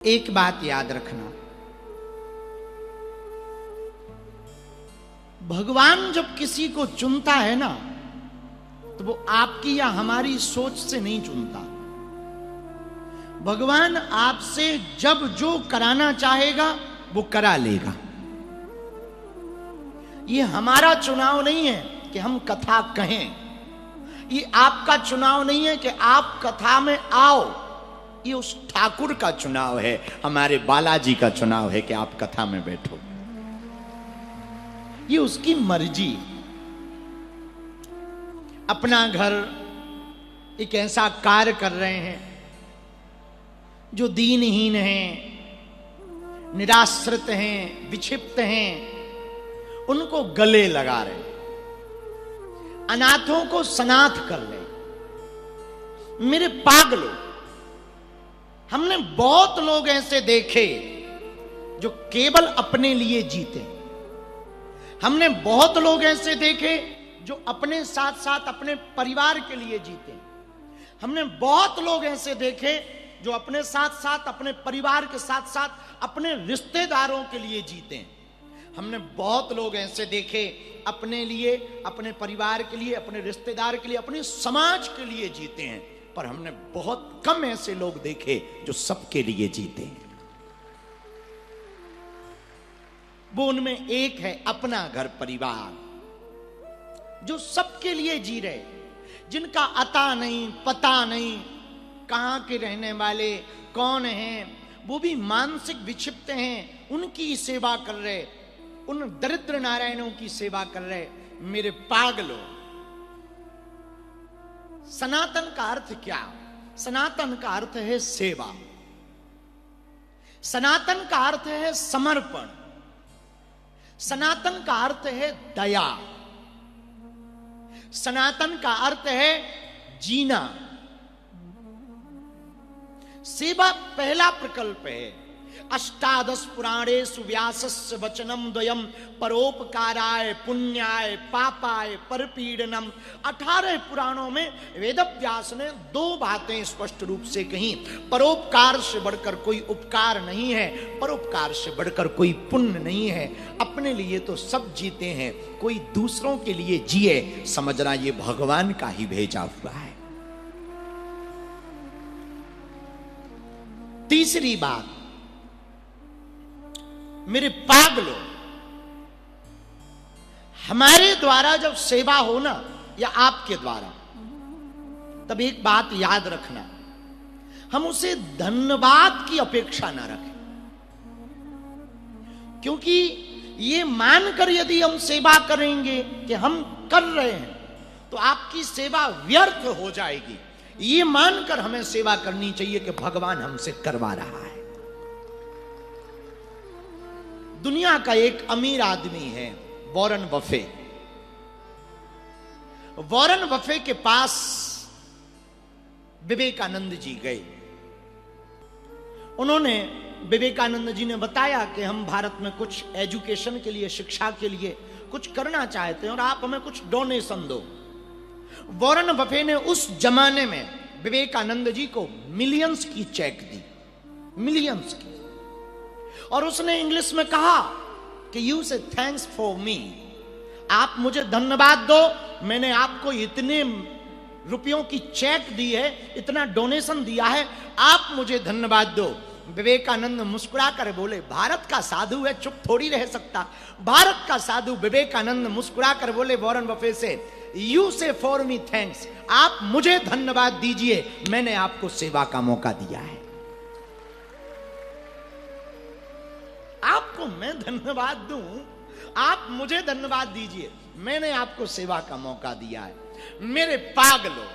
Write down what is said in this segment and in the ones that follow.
एक बात याद रखना, भगवान जब किसी को चुनता है ना, तो वो आपकी या हमारी सोच से नहीं चुनता। भगवान आपसे जब जो कराना चाहेगा वो करा लेगा। ये हमारा चुनाव नहीं है कि हम कथा कहें, ये आपका चुनाव नहीं है कि आप कथा में आओ। ये उस ठाकुर का चुनाव है, हमारे बालाजी का चुनाव है कि आप कथा में बैठो। ये उसकी मर्जी। अपना घर एक ऐसा कार्य कर रहे हैं जो दीनहीन हैं, निराश्रित हैं, विक्षिप्त हैं, उनको गले लगा रहे हैं, अनाथों को सनाथ कर रहे। मेरे पागलों, हमने बहुत लोग ऐसे देखे जो केवल अपने लिए जीते। हमने बहुत लोग ऐसे देखे जो अपने साथ साथ अपने परिवार के लिए जीते। हमने बहुत लोग ऐसे देखे जो अपने साथ साथ अपने परिवार के साथ साथ अपने रिश्तेदारों के लिए जीते। हमने बहुत लोग ऐसे देखे अपने लिए, अपने परिवार के लिए, अपने रिश्तेदार के लिए, अपने समाज के लिए जीते हैं। पर हमने बहुत कम ऐसे लोग देखे जो सबके लिए जीते हैं। वो उनमें एक है अपना घर परिवार, जो सबके लिए जी रहे, जिनका अता नहीं पता नहीं, कहां के रहने वाले कौन हैं, वो भी मानसिक विक्षिप्त हैं, उनकी सेवा कर रहे, उन दरिद्र नारायणों की सेवा कर रहे। मेरे पागलों, सनातन का अर्थ क्या? सनातन का अर्थ है सेवा, सनातन का अर्थ है समर्पण, सनातन का अर्थ है दया, सनातन का अर्थ है जीना। सेवा पहला प्रकल्प है। अष्टादश पुराणेषु व्यासस्य वचनम द्वयम परोपकाराय पुण्याय पापाय परपीडनम। 18 पुराणों में वेदव्यास ने 2 बातें स्पष्ट रूप से कही। परोपकार से बढ़कर कोई उपकार नहीं है, परोपकार से बढ़कर कोई पुण्य नहीं है। अपने लिए तो सब जीते हैं, कोई दूसरों के लिए जिए, समझना ये भगवान का ही भेजा हुआ है। तीसरी बात, मेरे पागलों, हमारे द्वारा जब सेवा हो ना, या आपके द्वारा, तब एक बात याद रखना, हम उसे धन्यवाद की अपेक्षा ना रखें। क्योंकि ये मानकर यदि हम सेवा करेंगे कि हम कर रहे हैं, तो आपकी सेवा व्यर्थ हो जाएगी। ये मानकर हमें सेवा करनी चाहिए कि भगवान हमसे करवा रहा है। दुनिया का एक अमीर आदमी है वॉरेन बफे। वॉरेन बफे के पास विवेकानंद जी गए। उन्होंने, विवेकानंद जी ने बताया कि हम भारत में कुछ एजुकेशन के लिए, शिक्षा के लिए कुछ करना चाहते हैं और आप हमें कुछ डोनेशन दो। वॉरेन बफे ने उस जमाने में विवेकानंद जी को मिलियंस की चेक दी, मिलियंस की, और उसने इंग्लिश में कहा कि यू से थैंक्स फॉर मी, आप मुझे धन्यवाद दो, मैंने आपको इतने रुपयों की चेक दी है, इतना डोनेशन दिया है, आप मुझे धन्यवाद दो। विवेकानंद मुस्कुरा कर बोले, भारत का साधु है, चुप थोड़ी रह सकता। भारत का साधु विवेकानंद मुस्कुरा कर बोले वॉरेन बफे से, यू से फॉर मी थैंक्स, आप मुझे धन्यवाद दीजिए, मैंने आपको सेवा का मौका दिया है। आपको मैं धन्यवाद दूं, आप मुझे धन्यवाद दीजिए, मैंने आपको सेवा का मौका दिया है। मेरे पागलों,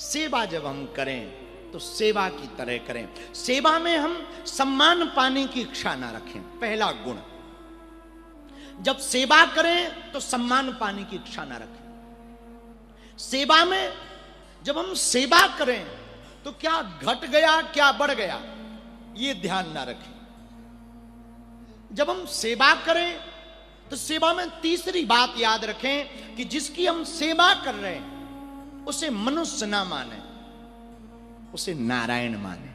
सेवा जब हम करें तो सेवा की तरह करें। सेवा में हम सम्मान पाने की इच्छा ना रखें, पहला गुण। जब सेवा करें तो सम्मान पाने की इच्छा ना रखें। सेवा में जब हम सेवा करें तो क्या घट गया क्या बढ़ गया, ये ध्यान ना रखें। जब हम सेवा करें तो सेवा में तीसरी बात याद रखें कि जिसकी हम सेवा कर रहे हैं उसे मनुष्य ना माने, उसे नारायण माने।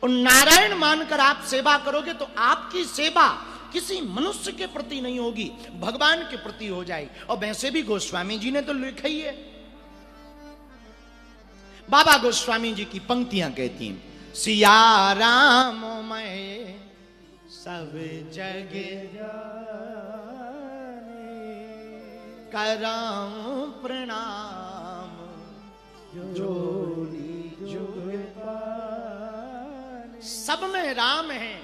और नारायण मानकर आप सेवा करोगे तो आपकी सेवा किसी मनुष्य के प्रति नहीं होगी, भगवान के प्रति हो जाएगी। और वैसे भी गोस्वामी जी ने तो लिखा ही है। बाबा गोस्वामी जी की पंक्तियां कहती हैं, सिया राम मैं सब जग कराऊं प्रणाम, जोड़ी जुग सब में राम है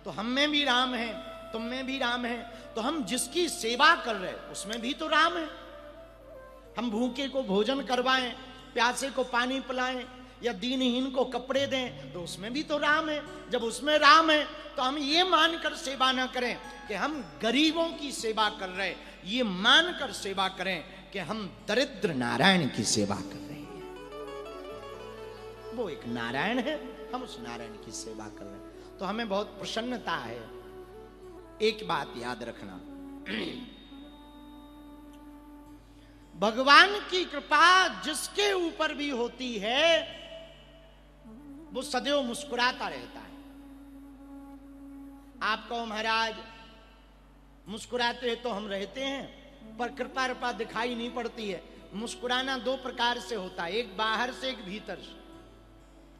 तो हम में भी राम है, तुम में भी राम है। तो हम जिसकी सेवा कर रहे उसमें भी तो राम है। हम भूखे को भोजन करवाएं, प्यासे को पानी पिलाएं या दीनहीन को कपड़े दें तो उसमें भी तो राम है। जब उसमें राम है तो हम ये मानकर सेवा ना करें कि हम गरीबों की सेवा कर रहे, ये मानकर सेवा करें कि हम दरिद्र नारायण की सेवा कर रहे हैं। वो एक नारायण है, हम उस नारायण की सेवा कर रहे हैं, तो हमें बहुत प्रसन्नता है। एक बात याद रखना, भगवान की कृपा जिसके ऊपर भी होती है वो सदैव मुस्कुराता रहता है। आप कहो महाराज मुस्कुराते हैं तो हम रहते हैं, पर कृपा कृपा दिखाई नहीं पड़ती है। मुस्कुराना दो प्रकार से होता है, एक बाहर से एक भीतर से।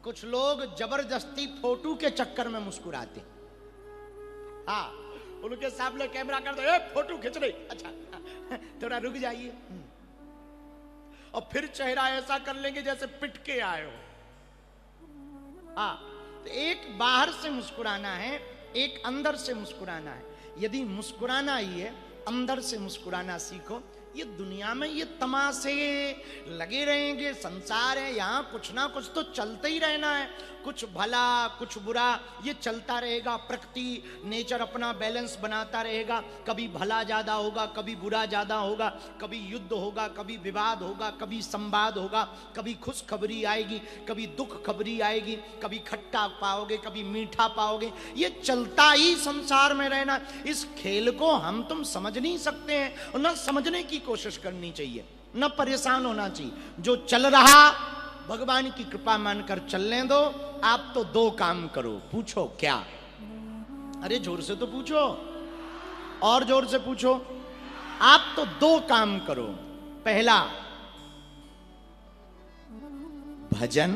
कुछ लोग जबरदस्ती फोटो के चक्कर में मुस्कुराते, हाँ उनके सामने कैमरा कर दो, फोटो खींच रही, अच्छा थोड़ा रुक जाइए, और फिर चेहरा ऐसा कर लेंगे जैसे पिट के आए हो। हाँ, तो एक बाहर से मुस्कुराना है, एक अंदर से मुस्कुराना है। यदि मुस्कुराना ही है, अंदर से मुस्कुराना सीखो। ये दुनिया में ये तमाशे लगे रहेंगे, संसार है, यहाँ कुछ ना कुछ तो चलते ही रहना है, कुछ भला कुछ बुरा ये चलता रहेगा। प्रकृति नेचर अपना बैलेंस बनाता रहेगा, कभी भला ज्यादा होगा, कभी बुरा ज्यादा होगा, कभी युद्ध होगा, कभी विवाद होगा, कभी संवाद होगा, कभी खुशखबरी आएगी, कभी दुख खबरी आएगी, कभी खट्टा पाओगे, कभी मीठा पाओगे। ये चलता ही संसार में रहना। इस खेल को हम तुम समझ नहीं सकते हैं और न समझने की कोशिश करनी चाहिए, न परेशान होना चाहिए। जो चल रहा भगवान की कृपा मानकर चलने दो। आप तो दो काम करो, पूछो क्या? अरे जोर से तो पूछो, और जोर से पूछो। आप तो दो काम करो, पहला भजन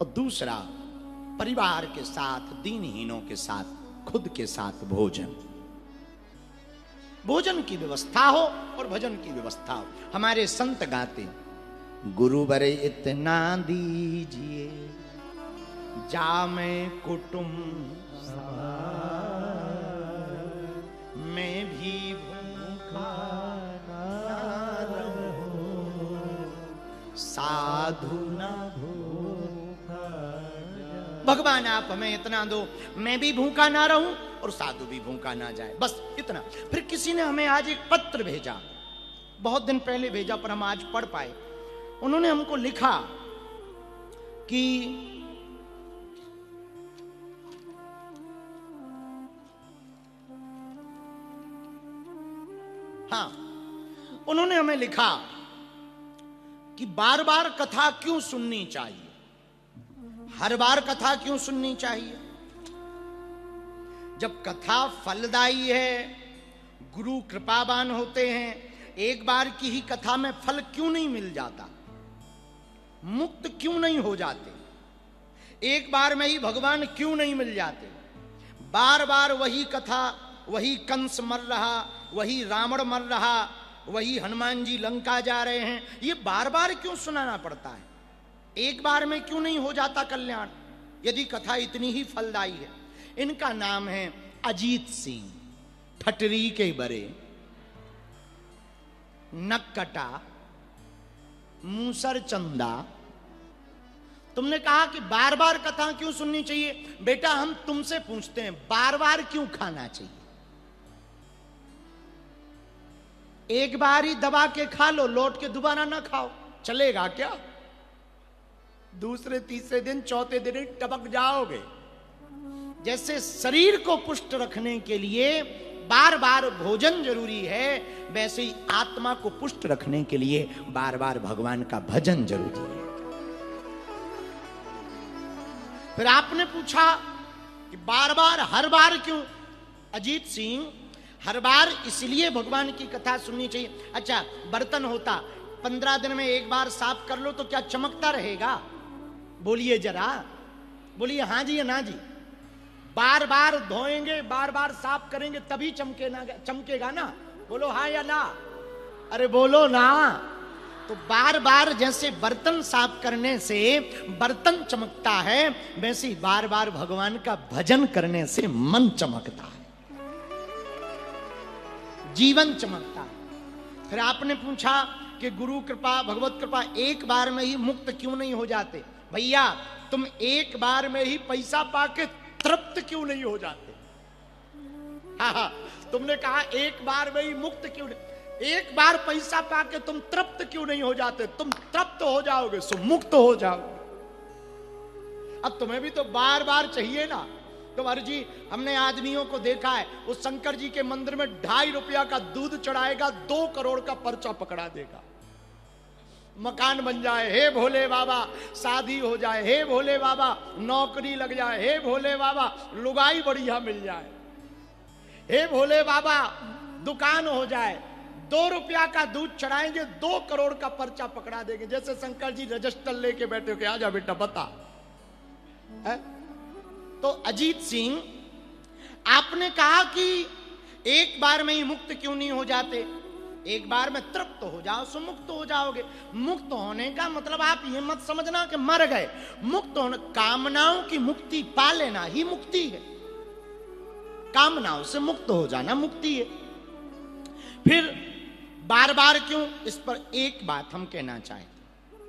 और दूसरा परिवार के साथ, दीनहीनों के साथ, खुद के साथ भोजन। भोजन की व्यवस्था हो और भजन की व्यवस्था हो। हमारे संत गाते, गुरुवर इतना दीजिए जामे कुटुंब मैं भी भूखा ना रहूं, साधु ना भूखा। भगवान आप हमें इतना दो, मैं भी भूखा ना रहूं और साधु भी भूखा ना जाए, बस इतना। फिर किसी ने हमें आज एक पत्र भेजा, बहुत दिन पहले भेजा पर हम आज पढ़ पाए। उन्होंने हमको लिखा कि हाँ, उन्होंने हमें लिखा कि बार बार कथा क्यों सुननी चाहिए, हर बार कथा क्यों सुननी चाहिए। जब कथा फलदायी है, गुरु कृपावान होते हैं, एक बार की ही कथा में फल क्यों नहीं मिल जाता, मुक्त क्यों नहीं हो जाते, एक बार में ही भगवान क्यों नहीं मिल जाते। बार बार वही कथा, वही कंस मर रहा, वही रावण मर रहा, वही हनुमान जी लंका जा रहे हैं, ये बार बार क्यों सुनाना पड़ता है? एक बार में क्यों नहीं हो जाता कल्याण, यदि कथा इतनी ही फलदायी है। इनका नाम है अजीत सिंह, ठटरी के बरे, नक्कटा, मूसर चंदा। तुमने कहा कि बार बार कथा क्यों सुननी चाहिए? बेटा हम तुमसे पूछते हैं, बार बार क्यों खाना चाहिए? एक बार ही दबा के खा लो, लौट के दोबारा ना खाओ, चलेगा क्या? दूसरे तीसरे दिन चौथे दिन ही टपक जाओगे। जैसे शरीर को पुष्ट रखने के लिए बार बार भोजन जरूरी है, वैसे ही आत्मा को पुष्ट रखने के लिए बार बार भगवान का भजन जरूरी है। फिर आपने पूछा कि बार बार हर बार क्यों? अजीत सिंह, हर बार इसलिए भगवान की कथा सुननी चाहिए। अच्छा, बर्तन होता 15 दिन में एक बार साफ कर लो तो क्या चमकता रहेगा? बोलिए जरा, बोलिए हाँ जी या ना जी। बार बार धोएंगे, बार बार साफ करेंगे तभी चमकेगा ना। बोलो हाँ या ना, अरे बोलो ना। तो बार बार जैसे बर्तन साफ करने से बर्तन चमकता है, वैसे ही बार बार भगवान का भजन करने से मन चमकता है, जीवन चमकता है। फिर आपने पूछा कि गुरु कृपा, भगवत कृपा, एक बार में ही मुक्त क्यों नहीं हो जाते? भैया, तुम एक बार में ही पैसा पाके तृप्त क्यों नहीं हो जाते? हाँ, तुमने कहा एक बार में ही मुक्त क्यों नहीं, एक बार पैसा पाके तुम तृप्त क्यों नहीं हो जाते? तुम तृप्त हो जाओगे सो मुक्त हो जाओगे। अब तुम्हें भी तो बार बार चाहिए ना। तो अर्जी, हमने आदमियों को देखा है, उस शंकर जी के मंदिर में 2.5 रुपया का दूध चढ़ाएगा, 2 करोड़ का पर्चा पकड़ा देगा। मकान बन जाए, हे भोले बाबा, शादी हो जाए, हे भोले बाबा, नौकरी लग जाए, हे भोले बाबा, लुगाई बढ़िया मिल जाए, हे भोले बाबा, दुकान हो जाए। 2 रुपया का दूध चढ़ाएंगे, 2 करोड़ का पर्चा पकड़ा देंगे। जैसे शंकर जी रजिस्टर लेके बैठे हो कि आजा बेटा बता है? तो अजीत सिंह, आपने कहा कि एक बार में ही मुक्त क्यों नहीं हो जाते? एक बार में तृप्त हो जाओ सो मुक्त हो जाओगे। मुक्त होने का मतलब आप ये मत समझना कि मर गए। मुक्त होने, कामनाओं की मुक्ति पा लेना ही मुक्ति है। कामनाओं से मुक्त हो जाना मुक्ति है। फिर बार बार क्यों, इस पर एक बात हम कहना चाहें।